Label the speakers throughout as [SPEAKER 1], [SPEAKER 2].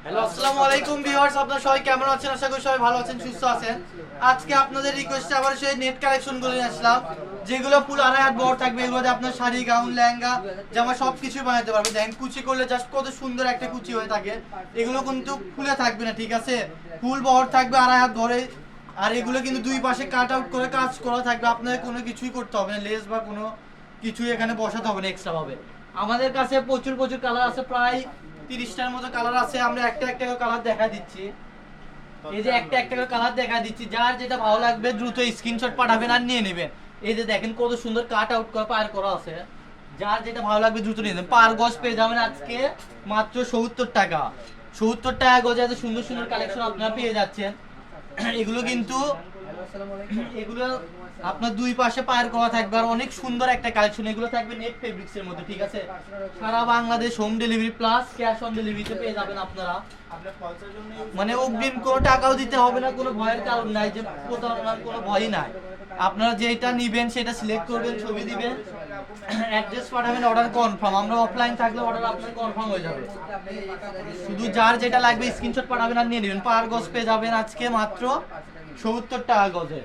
[SPEAKER 1] Hello, আসসালামু আলাইকুম viewers, আপনারা সবাই কেমন আছেন? আশা করি সবাই ভালো আছেন, সুস্থ আছেন। আজকে আপনাদের রিকোয়েস্টে আবার সেই নেট কালেকশনগুলো নিয়ে আসলাম, যেগুলো ফুল আড়াই হাত বড় থাকবে। এগুলোতে আপনার শাড়ি, গাউন, লেহেঙ্গা, জামা সবকিছু বানাতে পারবে। দেখেন কুচি করলে জাস্ট কত সুন্দর একটা কুচি হয়ে থাকে। এগুলো কিন্তু খুলে থাকবে না, ঠিক আছে? ফুল বহর থাকবে আড়াই হাত ধরে। আর এগুলো কিন্তু দুই পাশে কাট আউট করে কাজ করা থাকবে। আপনাদের কোনো কিছুই করতে হবে না, লেস বা কোনো কিছুই এখানে বসাতে হবে না এক্সট্রা ভাবে। আমাদের কাছে প্রচুর প্রচুর কালার আছে, প্রায় 30টার মতো কালার আছে। আমরা একটা একটা করে কালার দেখা দিচ্ছি। এই যে একটা একটা করে কালার দেখা দিচ্ছি, যার যেটা ভালো লাগবে দ্রুত স্ক্রিনশট পাঠাবেন আর নিয়ে নেবেন। এই যে দেখেন কত সুন্দর কাট আউট করা পার করা আছে। যার যেটা ভালো লাগবে দ্রুত নিয়ে নেবেন। পার গজ পেয়ে যাবেন আজকে মাত্র 70 টাকা। 70 টাকা গজে এত সুন্দর সুন্দর কালেকশন আপনারা পেয়ে যাচ্ছেন। এগুলো কিন্তু এগুলো আপনার দুই পাশে পায়ের করা থাকবে আর অনেক সুন্দর একটা কালেকশন। এগুলো থাকবে নেট ফেব্রিক্স এর মধ্যে, ঠিক আছে? সারা Bangladesh home delivery plus cash on ডেলিভারিতে পেয়ে যাবেন আপনারা। মানে অগ্রিম কোনো টাকাও দিতে হবে না, কোনো ভয়ের কারণ নাই, যে প্রতারণার কোনো ভয়ই নাই। আপনারা যেটা নিবেন সেটা সিলেক্ট করবেন, ছবি দিবেন, অ্যাড্রেস পাঠাবেন, অর্ডার কনফার্ম। আমরা অফলাইন থাকলে অর্ডার আপনার কনফার্ম হয়ে যাবে। শুধু যার যেটা লাগবে স্ক্রিনশট পাঠাবেন আর নিয়ে নেবেন। পার গজ পেয়ে যাবেন আজকে মাত্র 70 টাকা গজে।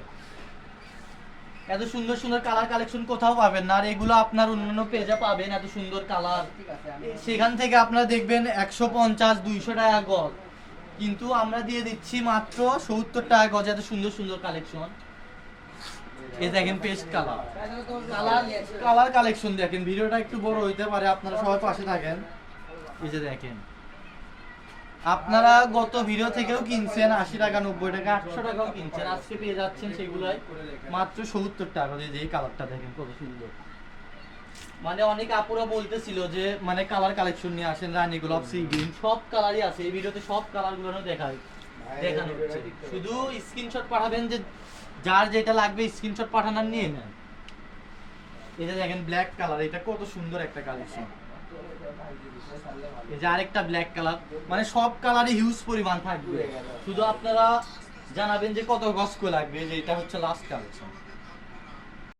[SPEAKER 1] এত সুন্দর সুন্দর কালার কালেকশন কোথাও পাবেন না। আর এগুলো আপনার অন্যান্য পেজে পাবেন এত সুন্দর কালার, সেখান থেকে আপনারা দেখবেন 150-200 টাকা গজ, কিন্তু আমরা দিয়ে দিচ্ছি মাত্র 70 টাকা গজ। এত সুন্দর সুন্দর কালেকশন। এই দেখেন paste colour colour colour collection দেখেন। ভিডিওটা একটু বড় হইতে পারে, আপনারা সবাই পাশে থাকেন। এই যে দেখেন, আপনারা গত ভিডিও থেকেও কিনছেন 80 টাকা, 90 টাকা, 800 টাকাও কিনছেন, আজকে পেয়ে যাচ্ছেন সেগুলাই মাত্র 70 টাকা। এই কালারটা দেখেন কত সুন্দর। মানে অনেক আপুরা বলতেছিল যে মানে কালার কালেকশন নিয়ে আসেন, রানী গোলাপ, সি গ্রিন, সব কালারই আছে এই ভিডিওতে। সব কালারগুলো দেখানো হচ্ছে। শুধু স্ক্রিনশট পাঠাবেন, যে যার যেটা লাগবে স্ক্রিনশট পাঠানোর নিয়ে নেন। এটা দেখেন ব্ল্যাক কালার, এটা কত সুন্দর একটা কালেকশন। এই যে আরেকটা ব্ল্যাক কালার, মানে সব কালারই হিউজ পরিমাণ থাকবে। শুধু আপনারা জানাবেন যে কত গজ করে লাগবে। যে এটা হচ্ছে লাস্ট কালেকশন।